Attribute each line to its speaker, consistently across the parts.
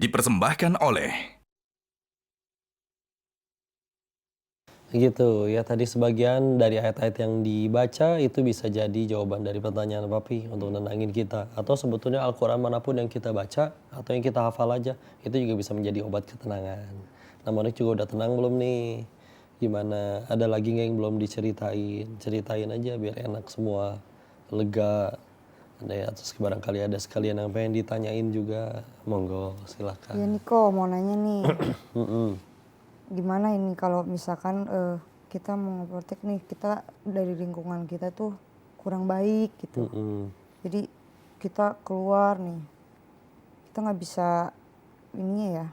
Speaker 1: dipersembahkan oleh
Speaker 2: Gitu ya, tadi sebagian dari ayat-ayat yang dibaca itu bisa jadi jawaban dari pertanyaan Papi untuk nenangin kita. Atau sebetulnya Al-Quran manapun yang kita baca atau yang kita hafal aja, itu juga bisa menjadi obat ketenangan. Nah, Monik juga udah tenang belum nih? Gimana? Ada lagi nggak yang belum diceritain? Ceritain aja biar enak semua, lega. Ada ya, terus barangkali ada sekalian yang pengen ditanyain juga, monggo silakan.
Speaker 3: Ya Niko mau nanya nih,
Speaker 2: Mm-mm.
Speaker 3: gimana ini kalau misalkan kita mau ngeprotek nih, kita dari lingkungan kita tuh kurang baik gitu.
Speaker 2: Mm-mm.
Speaker 3: Jadi kita keluar nih, kita nggak bisa ini ya,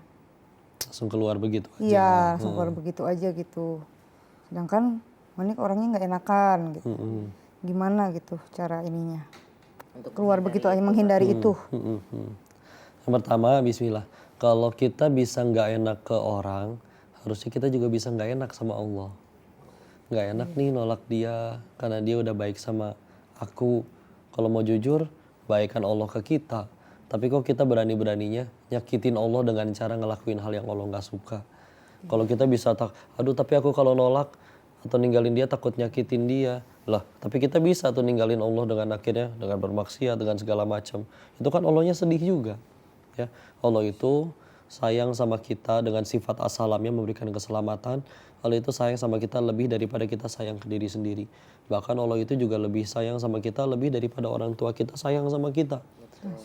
Speaker 2: Langsung keluar begitu aja.
Speaker 3: iya langsung keluar begitu aja gitu. Sedangkan Monik orangnya nggak enakan gitu.
Speaker 2: Mm-mm.
Speaker 3: Gimana gitu cara ininya?
Speaker 4: Untuk
Speaker 3: Keluar begitu aja,
Speaker 4: menghindari
Speaker 3: menghindari itu.
Speaker 2: Mm-mm. Yang pertama, bismillah. Kalau kita bisa nggak enak ke orang, harusnya kita juga bisa nggak enak sama Allah. Nggak enak nih nolak dia, karena dia udah baik sama aku. Kalau mau jujur, baikkan Allah ke kita. Tapi kok kita berani-beraninya nyakitin Allah dengan cara ngelakuin hal yang Allah nggak suka. Kalau kita bisa aduh tapi aku kalau nolak atau ninggalin dia takut nyakitin dia. Lah, tapi kita bisa tuh ninggalin Allah dengan akhirnya dengan bermaksiat, dengan segala macam. Itu kan Allahnya sedih juga. Ya, Allah itu sayang sama kita dengan sifat asalamnya memberikan keselamatan. Allah itu sayang sama kita lebih daripada kita sayang ke diri sendiri. Bahkan Allah itu juga lebih sayang sama kita lebih daripada orang tua kita sayang sama kita.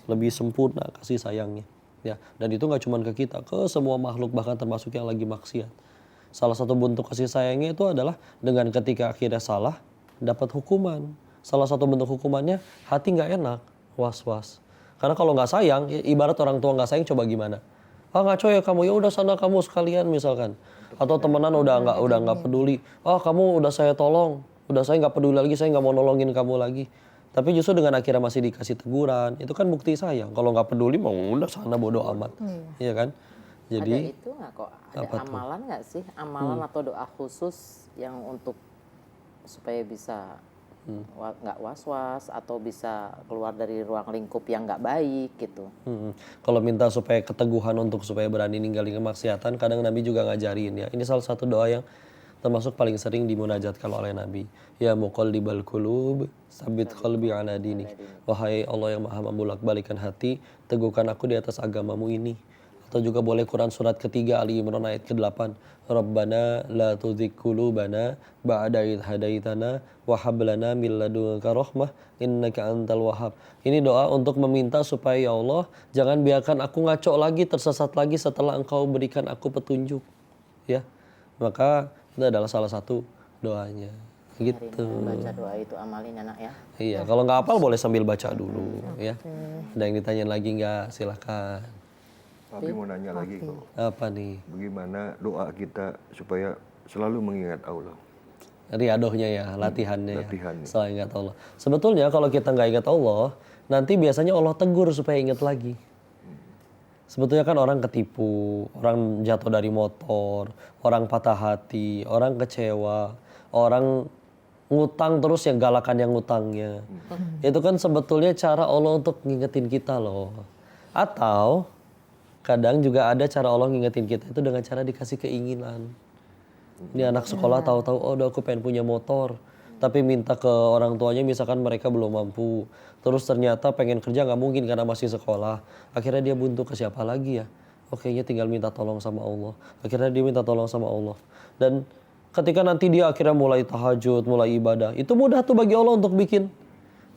Speaker 2: Lebih sempurna kasih sayangnya. Ya, dan itu nggak cuma ke kita, ke semua makhluk bahkan termasuk yang lagi maksiat. Salah satu bentuk kasih sayangnya itu adalah dengan ketika akhirnya salah dapat hukuman. Salah satu bentuk hukumannya hati nggak enak, was-was. Karena kalau nggak sayang, ibarat orang tua nggak sayang coba gimana? Ah ngaco ya kamu, ya udah sana kamu sekalian misalkan. Atau temenan udah nggak peduli. Ah kamu udah saya tolong, udah saya nggak peduli lagi, saya nggak mau nolongin kamu lagi. Tapi justru dengan akhirnya masih dikasih teguran, itu kan bukti sayang. Kalau nggak peduli, mau udah sana bodo amat, iya kan? Jadi
Speaker 4: ada itu nggak kok? Ada
Speaker 2: apa tuh?
Speaker 4: amalan nggak sih? Amalan atau doa khusus yang untuk supaya bisa nggak was-was atau bisa keluar dari ruang lingkup yang nggak baik gitu.
Speaker 2: Kalau minta supaya keteguhan untuk supaya berani ninggalin kemaksiatan, kadang Nabi juga ngajarin ya. Ini salah satu doa yang termasuk paling sering dimunajatkan oleh Nabi. Ya muqallibal qulub, sabit qalbi ala dinik. Wahai Allah yang maha membolak-balikan hati, teguhkan aku di atas agamamu ini. Atau juga boleh Quran surat ketiga Ali Imran ayat ke-8. Rabbana la tuzigh qulubana ba'da idh hadaitana wa hab lana min ladunka rahmah innaka antal wahhab. Ini doa untuk meminta supaya ya Allah jangan biarkan aku ngaco lagi, tersesat lagi setelah Engkau berikan aku petunjuk. Ya. Maka itu adalah salah satu doanya. Gitu.
Speaker 4: Baca doa itu amalin anak ya.
Speaker 2: Iya, kalau nggak hafal boleh sambil baca dulu ya. Ada yang ditanya lagi nggak? Silakan.
Speaker 5: Tapi mau nanya lagi kok,
Speaker 2: Apa nih?
Speaker 5: bagaimana doa kita supaya selalu mengingat Allah?
Speaker 2: Riadohnya ya, latihannya ya.
Speaker 5: latihannya.
Speaker 2: Setelah ingat Allah. Sebetulnya kalau kita nggak ingat Allah, nanti biasanya Allah tegur supaya ingat lagi. Sebetulnya kan orang ketipu, orang jatuh dari motor, orang patah hati, orang kecewa, orang ngutang terus yang galakan yang ngutangnya. Itu kan sebetulnya cara Allah untuk ngingetin kita loh. Atau kadang juga ada cara Allah ngingetin kita itu dengan cara dikasih keinginan. Ini anak sekolah tahu-tahu, oh udah aku pengen punya motor. Tapi minta ke orang tuanya misalkan mereka belum mampu. Terus ternyata pengen kerja nggak mungkin karena masih sekolah. Akhirnya dia buntu ke siapa lagi ya? Oh kayaknya tinggal minta tolong sama Allah. Akhirnya dia minta tolong sama Allah. Dan ketika nanti dia akhirnya mulai tahajud, mulai ibadah. Itu mudah tuh bagi Allah untuk bikin.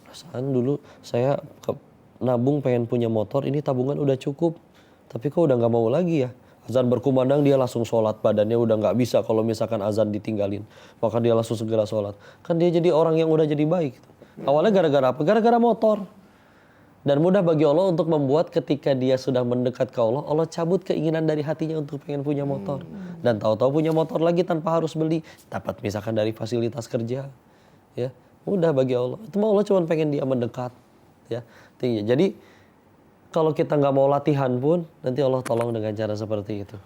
Speaker 2: Perasaan dulu saya nabung pengen punya motor, ini tabungan udah cukup. Tapi kok udah nggak mau lagi ya? Azan berkumandang dia langsung sholat, badannya udah nggak bisa kalau misalkan azan ditinggalin. Maka dia langsung segera sholat. Kan dia jadi orang yang udah jadi baik. Awalnya gara-gara apa? Gara-gara motor. Dan mudah bagi Allah untuk membuat ketika dia sudah mendekat ke Allah, Allah cabut keinginan dari hatinya untuk pengen punya motor. Dan tahu-tahu punya motor lagi tanpa harus beli. Dapat misalkan dari fasilitas kerja. Ya, mudah bagi Allah. Itu Allah cuma pengen dia mendekat. Ya, tinggi. Jadi kalau kita nggak mau latihan pun, nanti Allah tolong dengan cara seperti itu.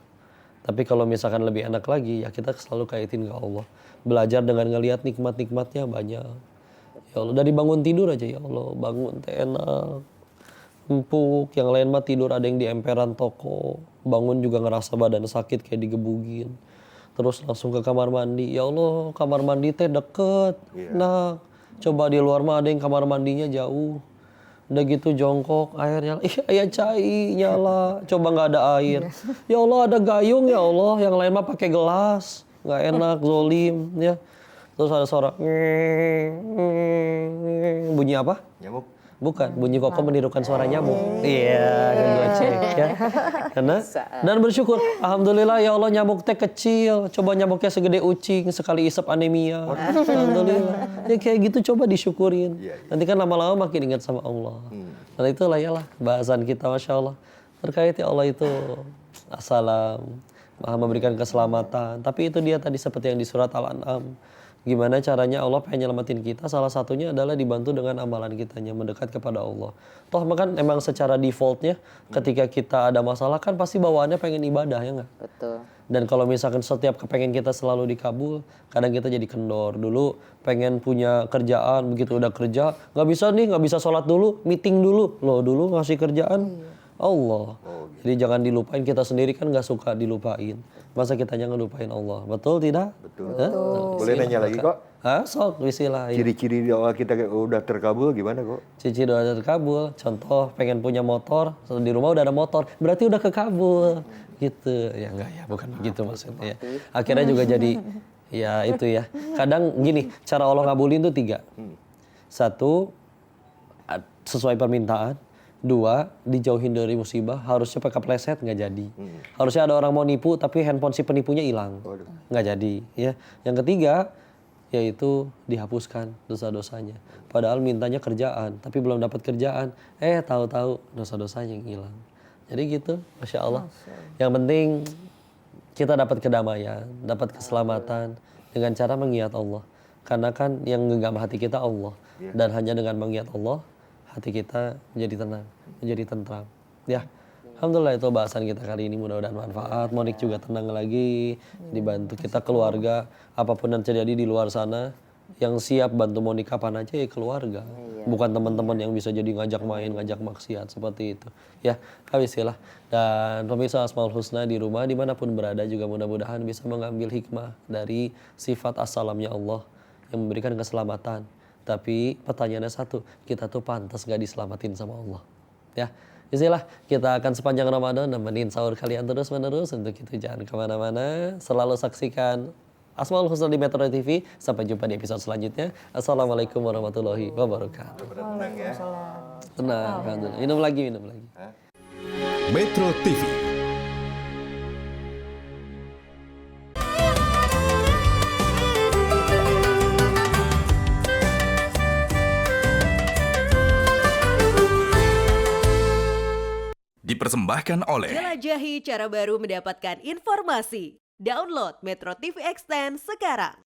Speaker 2: Tapi kalau misalkan lebih enak lagi, ya kita selalu kaitin ke Allah. Belajar dengan ngelihat nikmat-nikmatnya banyak. Ya Allah, dari bangun tidur aja ya Allah, bangun teh enak. empuk, yang lain mah tidur ada yang di emperan toko, bangun juga ngerasa badan sakit kayak digebugin. Terus langsung ke kamar mandi, ya Allah kamar mandi teh deket, nah coba di luar mah ada yang kamar mandinya jauh. Udah gitu jongkok, airnya, ayah cai nyala, coba nggak ada air. Ya Allah ada gayung ya Allah, yang lain mah pakai gelas, nggak enak, zolim ya. Terus ada suara bunyi apa?
Speaker 5: Nyamuk.
Speaker 2: Bukan, bunyi koko menirukan suara nyamuk. Iya, gue cek ya. Karena dan bersyukur, alhamdulillah ya Allah nyamuk teh kecil. Coba nyamuknya segede ucing, sekali isep anemia. Alhamdulillah. Ya kayak gitu coba disyukurin. Nanti kan lama-lama makin ingat sama Allah. Dan itulah ya lah bahasan kita, Masya Allah. Terkait ya Allah itu assalam, Maha memberikan keselamatan. Tapi itu dia tadi seperti yang di surat Al-An'am. Gimana caranya Allah pengen nyelamatin kita, salah satunya adalah dibantu dengan amalan kitanya, mendekat kepada Allah. Toh kan emang secara defaultnya ketika kita ada masalah kan pasti bawaannya pengen ibadah ya nggak?
Speaker 4: Betul.
Speaker 2: Dan kalau misalkan setiap kepengen kita selalu dikabul, kadang kita jadi kendor. Dulu pengen punya kerjaan, begitu udah kerja, nggak bisa sholat dulu, meeting dulu. Loh dulu ngasih kerjaan Allah. Jadi jangan dilupain, kita sendiri kan nggak suka dilupain. Masa kitanya ngelupain Allah, betul tidak?
Speaker 5: Betul. Boleh nanya lagi kok?
Speaker 2: Hah, sok bismillah.
Speaker 5: Ciri-ciri doa kita udah terkabul gimana kok?
Speaker 2: Cici doa terkabul, contoh pengen punya motor, di rumah udah ada motor, berarti udah kekabul, gitu. Ya enggak ya, bukan begitu maksudnya ya. Akhirnya juga jadi, ya itu ya. Kadang gini, cara Allah ngabulin tuh 3. 1, sesuai permintaan. 2, dijauhin dari musibah, harusnya pakai kepleset nggak jadi. Harusnya ada orang mau nipu tapi handphone si penipunya hilang, nggak jadi. Ya. Yang ketiga, yaitu dihapuskan dosa-dosanya. Padahal mintanya kerjaan, tapi belum dapat kerjaan, tahu-tahu dosa-dosanya yang hilang. Jadi gitu, Masya Allah. Yang penting kita dapat kedamaian, dapat keselamatan dengan cara mengingat Allah. Karena kan yang genggam hati kita Allah. Dan hanya dengan mengingat Allah, hati kita menjadi tenang, menjadi tentram. Ya, alhamdulillah itu bahasan kita kali ini, mudah-mudahan manfaat. Monik juga tenang lagi, dibantu kita keluarga, apapun yang terjadi di luar sana, yang siap bantu Monik kapan aja ya keluarga. Bukan teman-teman yang bisa jadi ngajak main, ngajak maksiat seperti itu. Ya, habisilah. Dan pemirsa Asmaul Husna di rumah dimanapun berada juga mudah-mudahan bisa mengambil hikmah dari sifat as-salamnya Allah yang memberikan keselamatan. Tapi pertanyaannya satu, kita tuh pantas gak diselamatin sama Allah? Ya, istilah kita akan sepanjang Ramadan nemenin sahur kalian terus-menerus. Untuk itu jangan kemana-mana, selalu saksikan Asmaul Husna di Metro TV. Sampai jumpa di episode selanjutnya. Assalamualaikum warahmatullahi wabarakatuh.
Speaker 5: Tenang ya.
Speaker 2: Tenang, alhamdulillah. Minum lagi.
Speaker 1: Metro TV. Dipersembahkan oleh
Speaker 6: Jelajahi cara baru mendapatkan informasi. Download Metro TV Extend sekarang.